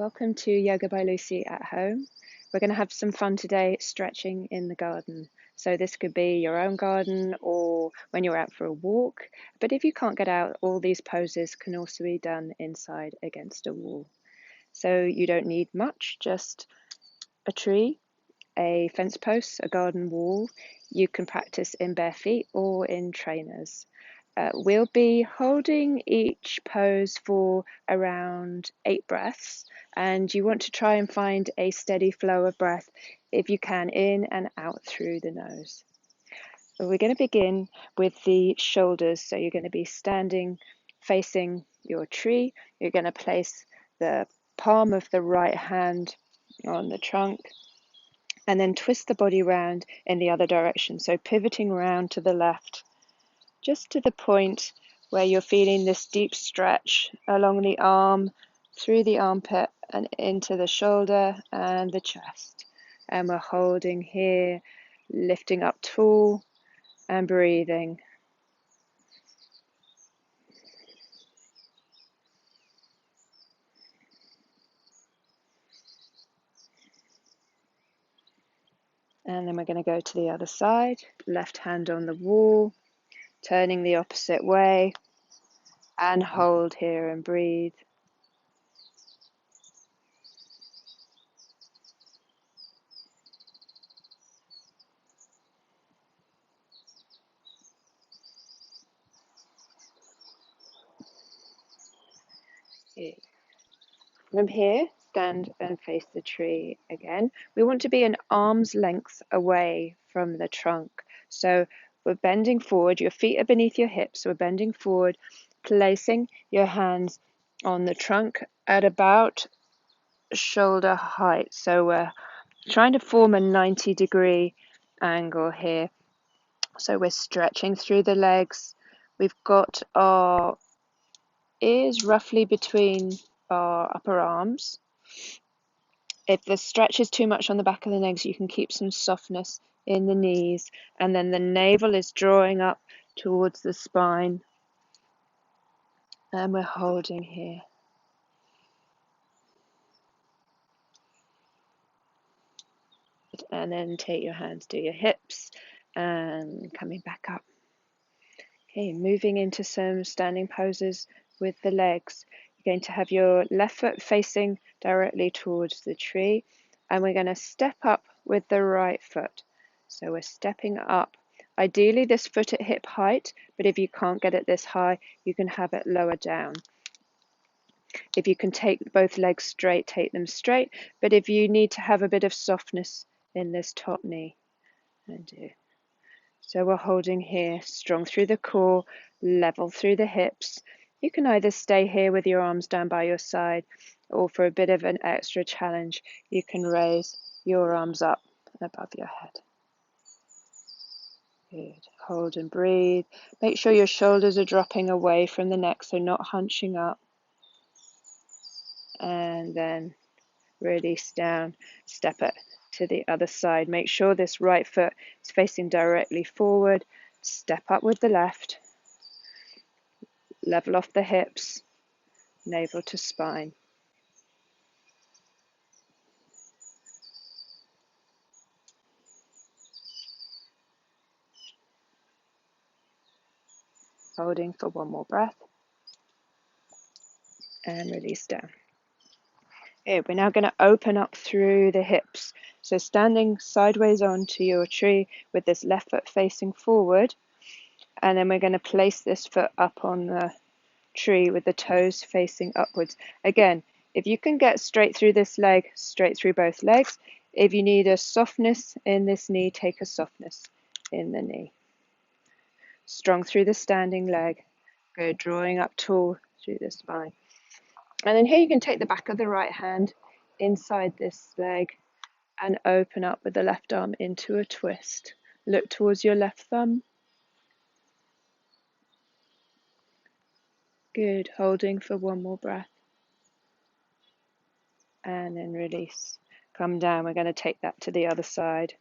Welcome to Yoga by Lucy at home. We're going to have some fun today stretching in the garden. So this could be your own garden or when you're out for a walk. But if you can't get out, all these poses can also be done inside against a wall. So you don't need much, just a tree, a fence post, a garden wall. You can practice in bare feet or in trainers. We'll be holding each pose for around 8 breaths, and you want to try and find a steady flow of breath if you can, in and out through the nose. We're going to begin with the shoulders, so you're going to be standing facing your tree. You're going to place the palm of the right hand on the trunk and then twist the body round in the other direction, so pivoting round to the left, just to the point where you're feeling this deep stretch along the arm, through the armpit and into the shoulder and the chest. And we're holding here, lifting up tall and breathing. And then we're going to go to the other side, left hand on the wall, turning the opposite way, and hold here and breathe. From here, stand and face the tree again. We want to be an arm's length away from the trunk. So we're bending forward, your feet are beneath your hips, so we're bending forward, placing your hands on the trunk at about shoulder height. So we're trying to form a 90-degree angle here. So we're stretching through the legs. We've got our ears roughly between our upper arms. If the stretch is too much on the back of the legs, you can keep some softness in the knees, and then the navel is drawing up towards the spine, and we're holding here. And then take your hands to your hips and coming back up. Okay, moving into some standing poses with the legs. You're going to have your left foot facing directly towards the tree, and we're going to step up with the right foot. So we're stepping up. Ideally this foot at hip height, but if you can't get it this high, you can have it lower down. If you can take both legs straight, take them straight, but if you need to have a bit of softness in this top knee, and do. So we're holding here, strong through the core, level through the hips. You can either stay here with your arms down by your side, or for a bit of an extra challenge, you can raise your arms up above your head. Good. Hold and breathe. Make sure your shoulders are dropping away from the neck, so not hunching up. And then release down, step it to the other side. Make sure this right foot is facing directly forward. Step up with the left. Level off the hips, navel to spine. Holding for one more breath. And release down. Okay, we're now going to open up through the hips. So standing sideways onto your tree with this left foot facing forward. And then we're going to place this foot up on the tree with the toes facing upwards. Again, if you can get straight through this leg, straight through both legs. If you need a softness in this knee, take a softness in the knee. Strong through the standing leg. Go drawing up tall through the spine. And then here you can take the back of the right hand inside this leg and open up with the left arm into a twist. Look towards your left thumb. Good. Holding for one more breath. And then release. Come down. We're going to take that to the other side.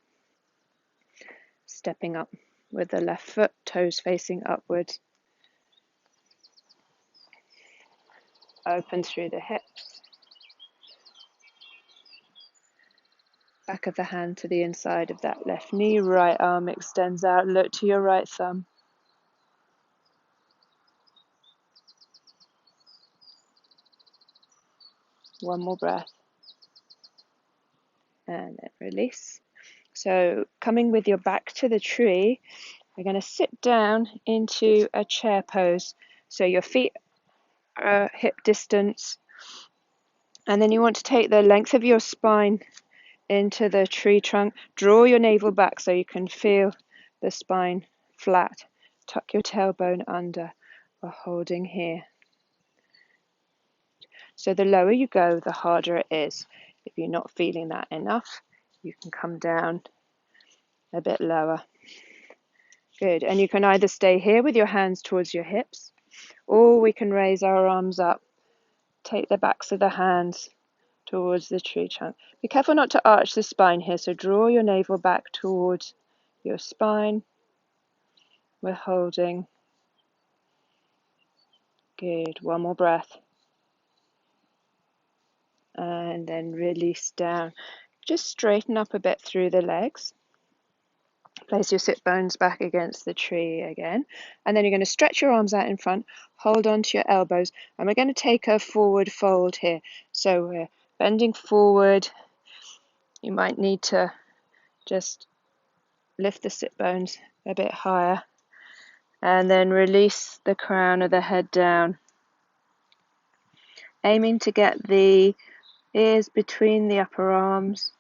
Stepping up with the left foot, toes facing upwards. Open through the hips. Back of the hand to the inside of that left knee. Right arm extends out. Look to your right thumb. One more breath. And then release. So coming with your back to the tree, we're going to sit down into a chair pose. So your feet are hip distance. And then you want to take the length of your spine into the tree trunk. Draw your navel back so you can feel the spine flat. Tuck your tailbone under. We're holding here. So the lower you go, the harder it is. If you're not feeling that enough, you can come down a bit lower. Good. And you can either stay here with your hands towards your hips, or we can raise our arms up. Take the backs of the hands towards the tree trunk. Be careful not to arch the spine here, so draw your navel back towards your spine. We're holding. Good. One more breath. And then release down. Just straighten up a bit through the legs. Place your sit bones back against the tree again. And then you're going to stretch your arms out in front, hold on to your elbows, and we're going to take a forward fold here. So we're bending forward. You might need to just lift the sit bones a bit higher. And then release the crown of the head down. Aiming to get the ears between the upper arms.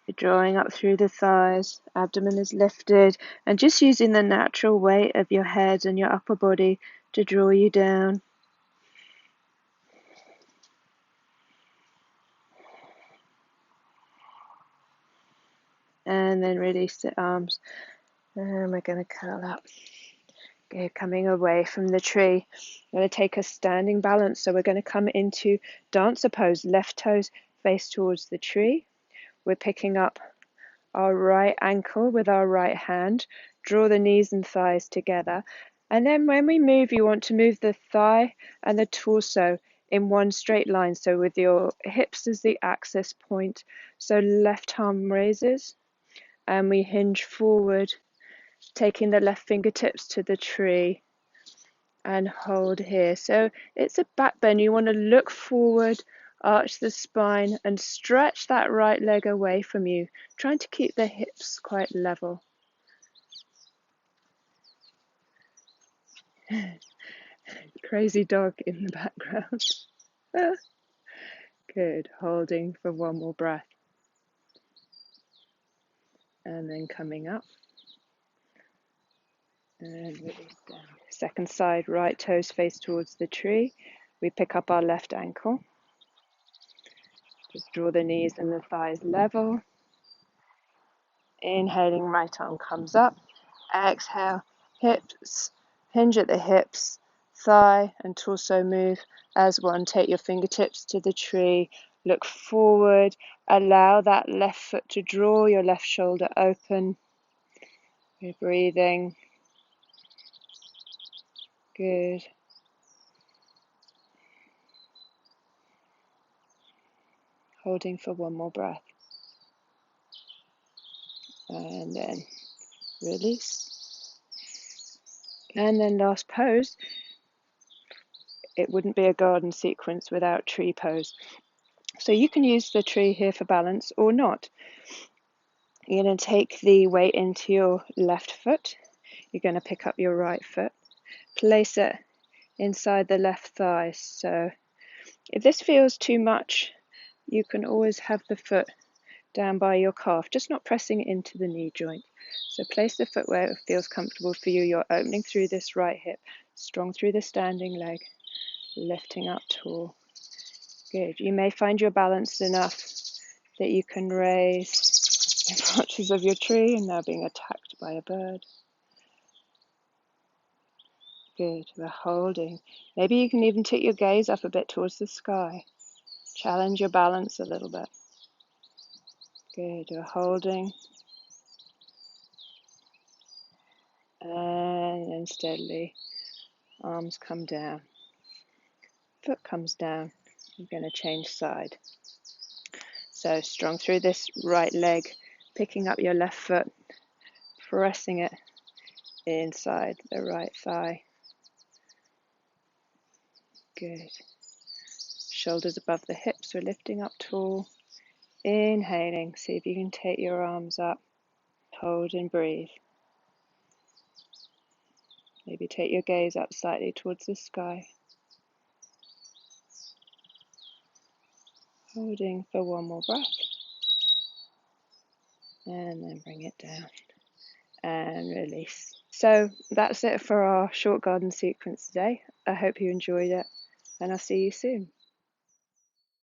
You're drawing up through the thighs, abdomen is lifted, and just using the natural weight of your head and your upper body to draw you down. And then release the arms. And we're going to curl up. Okay, coming away from the tree. We're going to take a standing balance. So we're going to come into dancer pose. Left toes face towards the tree. We're picking up our right ankle with our right hand. Draw the knees and thighs together. And then when we move, you want to move the thigh and the torso in one straight line. So with your hips as the axis point. So left arm raises and we hinge forward, taking the left fingertips to the tree and hold here. So it's a back bend. You want to look forward, arch the spine and stretch that right leg away from you, trying to keep the hips quite level. Crazy dog in the background. Good. Holding for one more breath. And then coming up. And release down. Second side, right toes face towards the tree. We pick up our left ankle. Just draw the knees and the thighs level. Inhaling, right arm comes up. Exhale, hips, hinge at the hips, thigh and torso move as one. Take your fingertips to the tree. Look forward. Allow that left foot to draw your left shoulder open. You're breathing. Good. Holding for one more breath. And then release. And then last pose. It wouldn't be a garden sequence without tree pose. So you can use the tree here for balance or not. You're going to take the weight into your left foot. You're going to pick up your right foot. Place it inside the left thigh. So if this feels too much, you can always have the foot down by your calf, just not pressing into the knee joint. So place the foot where it feels comfortable for you. You're opening through this right hip, strong through the standing leg, lifting up tall. Good. You may find you're balanced enough that you can raise the branches of your tree and now being attacked by a bird. Good. We're holding. Maybe you can even tip your gaze up a bit towards the sky. Challenge your balance a little bit. Good. We're holding. And then steadily, arms come down. Foot comes down. You're going to change side. So strong through this right leg, picking up your left foot, pressing it inside the right thigh. Good. Shoulders above the hips, we're lifting up tall. Inhaling, see if you can take your arms up. Hold and breathe. Maybe take your gaze up slightly towards the sky. Holding for one more breath. And then bring it down. And release. So that's it for our short garden sequence today. I hope you enjoyed it, and I'll see you soon.